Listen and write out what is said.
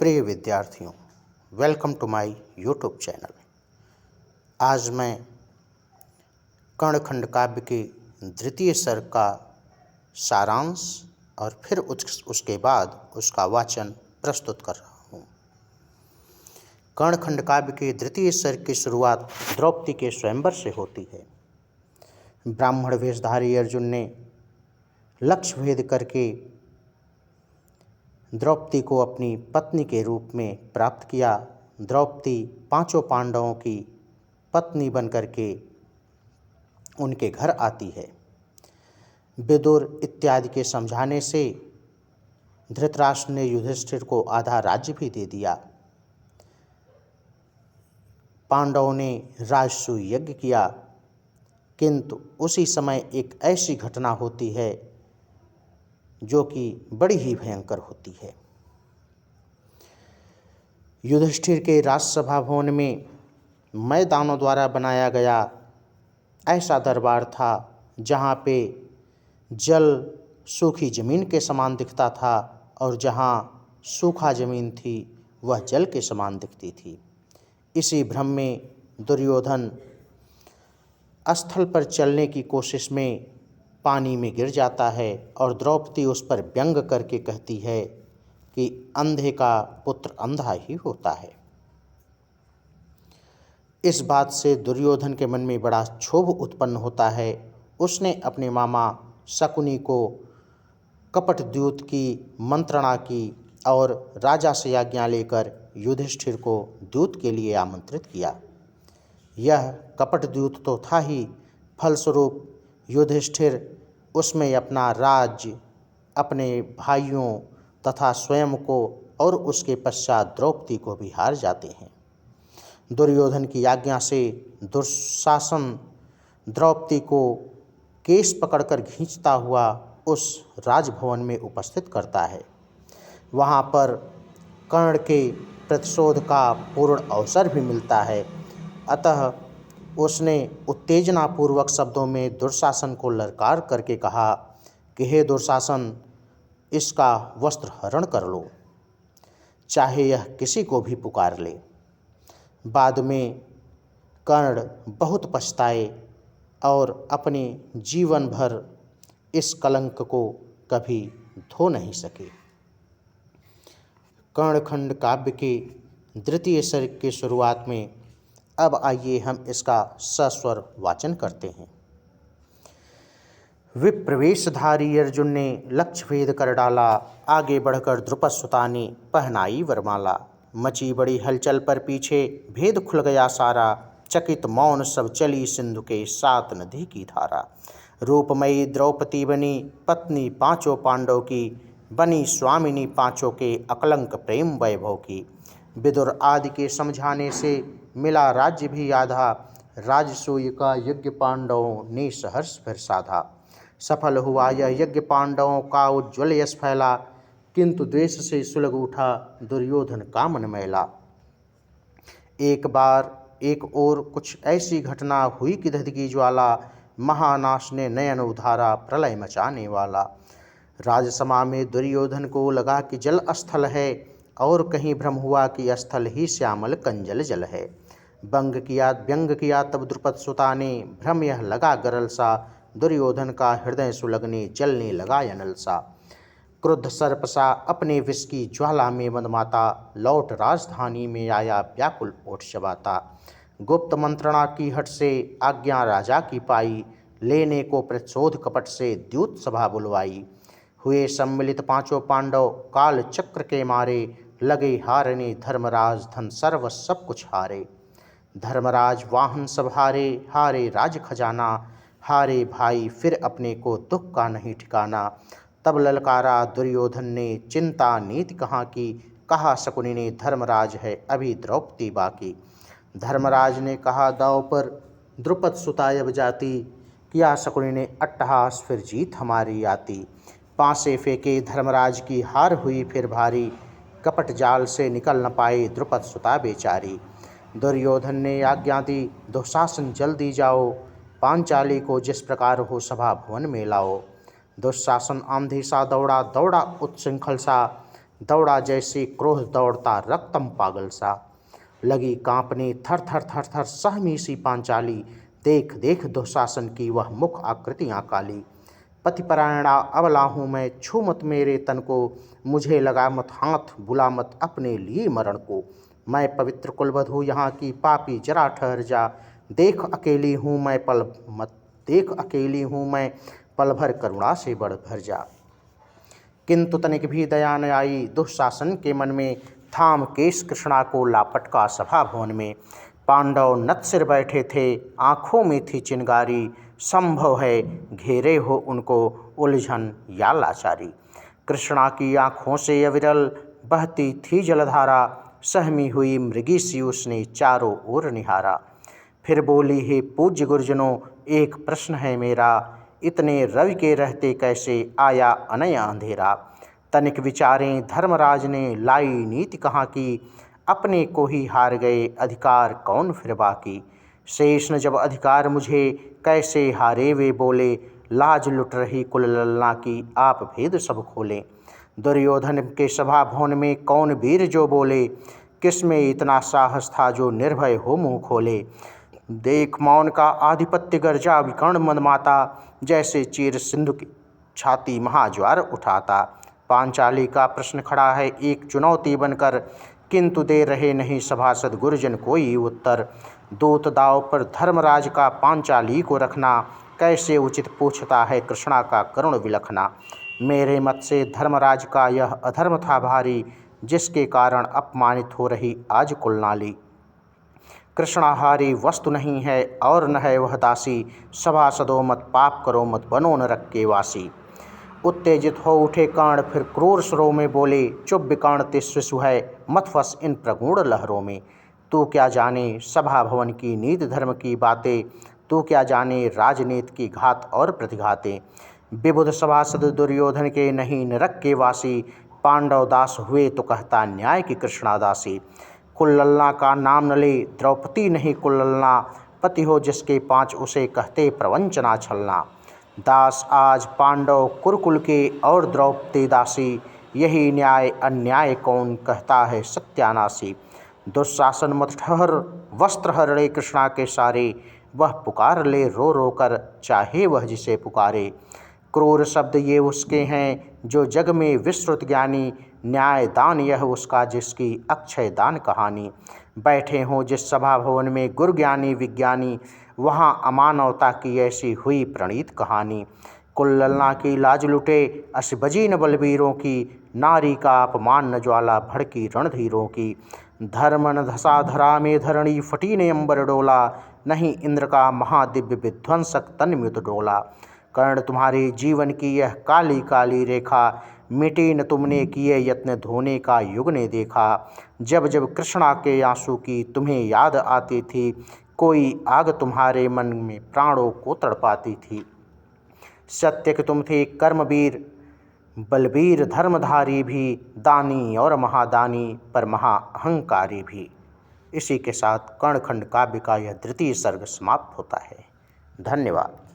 प्रिय विद्यार्थियों, welcome to my YouTube channel. आज मैं कर्णखंड काव्य के द्वितीय सर्ग का सारांश और फिर उसके बाद उसका वाचन प्रस्तुत कर रहा हूँ। कर्णखंड काव्य के द्वितीय सर्ग की शुरुआत द्रौपदी के स्वयंवर से होती है। ब्राह्मण वेशधारी अर्जुन ने लक्ष्य भेद करके द्रौपदी को अपनी पत्नी के रूप में प्राप्त किया। द्रौपदी पांचों पांडवों की पत्नी बनकर के उनके घर आती है। विदुर इत्यादि के समझाने से धृतराष्ट्र ने युधिष्ठिर को आधा राज्य भी दे दिया। पांडवों ने राजसूय यज्ञ किया, किंतु उसी समय एक ऐसी घटना होती है जो कि बड़ी ही भयंकर होती है। युधिष्ठिर के राजसभा भवन में मैदानों द्वारा बनाया गया ऐसा दरबार था जहाँ पे जल सूखी जमीन के समान दिखता था और जहाँ सूखा जमीन थी वह जल के समान दिखती थी। इसी भ्रम में दुर्योधन स्थल पर चलने की कोशिश में पानी में गिर जाता है और द्रौपदी उस पर व्यंग करके कहती है कि अंधे का पुत्र अंधा ही होता है। इस बात से दुर्योधन के मन में बड़ा क्षोभ उत्पन्न होता है। उसने अपने मामा शकुनी को कपटद्यूत की मंत्रणा की और राजा से आज्ञा लेकर युधिष्ठिर को द्यूत के लिए आमंत्रित किया। यह कपटद्यूत तो था ही, फलस्वरूप युधिष्ठिर उसमें अपना राज्य, अपने भाइयों तथा स्वयं को और उसके पश्चात द्रौपदी को भी हार जाते हैं। दुर्योधन की आज्ञा से दुशासन द्रौपदी को केश पकड़कर खींचता हुआ उस राजभवन में उपस्थित करता है। वहाँ पर कर्ण के प्रतिशोध का पूर्ण अवसर भी मिलता है। अतः उसने उत्तेजनापूर्वक शब्दों में दुशासन को ललकार करके कहा कि हे दुशासन, इसका वस्त्र हरण कर लो, चाहे यह किसी को भी पुकार ले। बाद में कर्ण बहुत पछताए और अपने जीवन भर इस कलंक को कभी धो नहीं सके। कर्णखंड काव्य के द्वितीय सर्ग की शुरुआत में अब आइए हम इसका सस्वर वाचन करते हैं। विप्रवेशधारी अर्जुन ने लक्ष्य भेद कर डाला, आगे बढ़कर द्रुपद सुता ने पहनाई वरमाला। मची बड़ी हलचल पर पीछे भेद खुल गया सारा, चकित मौन सब चली सिंधु के सात नदी की धारा। रूपमयी द्रौपदी बनी पत्नी पांचों पांडव की, बनी स्वामिनी पांचों के अकलंक प्रेम वैभव की। विदुर आदि के समझाने से मिला राज्य भी आधा, राजसूय का यज्ञ पांडवों ने सहर्ष फिर साधा। सफल हुआ यह यज्ञ पांडवों का, उज्ज्वल यश फैला, किंतु द्वेष से सुलग उठा दुर्योधन का मन मैला। एक बार एक और कुछ ऐसी घटना हुई कि धधकी ज्वाला, महानाश ने नयन उधारा प्रलय मचाने वाला। राजसभा में दुर्योधन को लगा कि जल स्थल है और कहीं भ्रम हुआ कि स्थल ही श्यामल कंजल जल है। व्यंग किया तब द्रुपद सुता ने, भ्रम यह लगा गरल सा, दुर्योधन का हृदय सुलगने जलने लगा अनल सा। क्रुद्ध सर्प सा अपने विष की ज्वाला में मदमाता, लौट राजधानी में आया व्याकुल ओठ चबाता। गुप्त मंत्रणा की हट से आज्ञा राजा की पाई, लेने को प्रतिशोध कपट से द्यूत सभा बुलवाई। हुए सम्मिलित पांचों पांडव काल चक्र के मारे, लगे हारने धर्मराज धन सर्व सब कुछ हारे। धर्मराज वाहन सब हारे, हारे राज खजाना, हारे भाई फिर अपने को दुख का नहीं ठिकाना। तब ललकारा दुर्योधन ने चिंता नीति कहाँ की, कहा शकुनी ने धर्मराज है अभी द्रौपदी बाकी। धर्मराज ने कहा दांव पर द्रुपद सुता अब जाती, किया शकुनी ने अट्टहास फिर जीत हमारी आती। पांसे फेंके धर्मराज की हार हुई फिर भारी, कपट जाल से निकल न पाए द्रुपद सुता बेचारी। दुर्योधन ने आज्ञा दी दुशासन जल्दी जाओ, पांचाली को जिस प्रकार हो सभा भवन में लाओ। दुशासन आंधी सा दौड़ा उत्सृंखल सा, दौड़ा जैसे क्रोध दौड़ता रक्तम पागल सा। लगी कांपने थर थर थर थर सहमी सी पांचाली, देख देख दुशासन की वह मुख आकृतियाँ काली। पतिपरायणा अबला हूँ मैं, छू मत मेरे तन को, मुझे लगा मत हाथ, बुला मत अपने लिए मरण को। मैं पवित्र कुलवधू यहाँ की पापी, जरा ठहर जा, देख अकेली हूँ मैं पल भर करुणा से बढ़ भर जा। किंतु तनिक भी दया न आई दुशासन के मन में, थाम केश कृष्णा को लापटका सभा भवन में। पांडव नतसिर बैठे थे, आँखों में थी चिंगारी, संभव है घेरे हो उनको उलझन या लाचारी। कृष्णा की आँखों से अविरल बहती थी जलधारा, सहमी हुई मृगी सी उसने चारों ओर निहारा। फिर बोली, हे पूज्य गुरुजनों, एक प्रश्न है मेरा, इतने रवि के रहते कैसे आया अनया अंधेरा। तनिक विचारें धर्मराज ने लाई नीति कहाँ की, अपने को ही हार गए अधिकार कौन फिर बाकी। शेष न जब अधिकार मुझे कैसे हारे वे बोले, लाज लुट रही कुल ललना की आप भेद सब खोलें। दुर्योधन के सभा भवन में कौन वीर जो बोले, किसमें इतना साहस था जो निर्भय हो मुँह खोले। देख मौन का आधिपत्य गर्जा विकर्ण मनमाता, जैसे चीर सिंधु की छाती महाज्वार उठाता। पांचाली का प्रश्न खड़ा है एक चुनौती बनकर, किंतु दे रहे नहीं सभासद गुरुजन कोई उत्तर। दूत दाव पर धर्मराज का पांचाली को रखना, कैसे उचित पूछता है कृष्णा का करुण विलखना। मेरे मत से धर्मराज का यह अधर्म था भारी, जिसके कारण अपमानित हो रही आज कुलनाली। कृष्णाहारी वस्तु नहीं है और न है वह दासी, सभासदों मत पाप करो मत बनो नरक के वासी। उत्तेजित हो उठे कर्ण फिर क्रूर स्वरों में बोले, चुप विकर्ण तिस्विसु है, मत फंस इन प्रगूढ़ लहरों में। तू क्या जाने सभा भवन की नीति धर्म की बातें, तू क्या जाने राजनीति की घात और प्रतिघातें। विबुध सभासद दुर्योधन के नहीं नरक के वासी, पांडव दास हुए तो कहता न्याय की कृष्णादासी। कुल्ललना का नाम न ले, द्रौपदी नहीं कुल्ललना, पति हो जिसके पांच उसे कहते प्रवंचना छलना। दास आज पांडव कुरुकुल के और द्रौपदी दासी, यही न्याय अन्याय कौन कहता है सत्यानाशी। दुशासन मत ठहर वस्त्र हरणे कृष्णा के सारे, वह पुकार ले रो रो कर चाहे वह जिसे पुकारे। क्रूर शब्द ये उसके हैं जो जग में विस्तृत ज्ञानी, न्याय दान यह उसका जिसकी अक्षय दान कहानी। बैठे हों जिस सभा भवन में गुरु ज्ञानी विज्ञानी, वहाँ अमानवता की ऐसी हुई प्रणीत कहानी। कुल्ललना की लाज लुटे अस बजी न बलबीरों की, नारी का अपमान न ज्वाला भड़की रणधीरों की। धर्म न धसा धरा में धरणी फटी ने अंबर डोला, नहीं इंद्र का महादिव्य विध्वंसक तन्मयुत डोला। कर्ण तुम्हारे जीवन की यह काली काली रेखा, मिटी न तुमने किए यत्न धोने का युग ने देखा। जब जब कृष्णा के आंसू की तुम्हें याद आती थी, कोई आग तुम्हारे मन में प्राणों को तड़पाती थी। सत्य कि तुम थे कर्मवीर बलवीर धर्मधारी भी, दानी और महादानी पर महाअहंकारी भी। इसी के साथ कर्णखंड काव्य का यह द्वितीय सर्ग समाप्त होता है। धन्यवाद।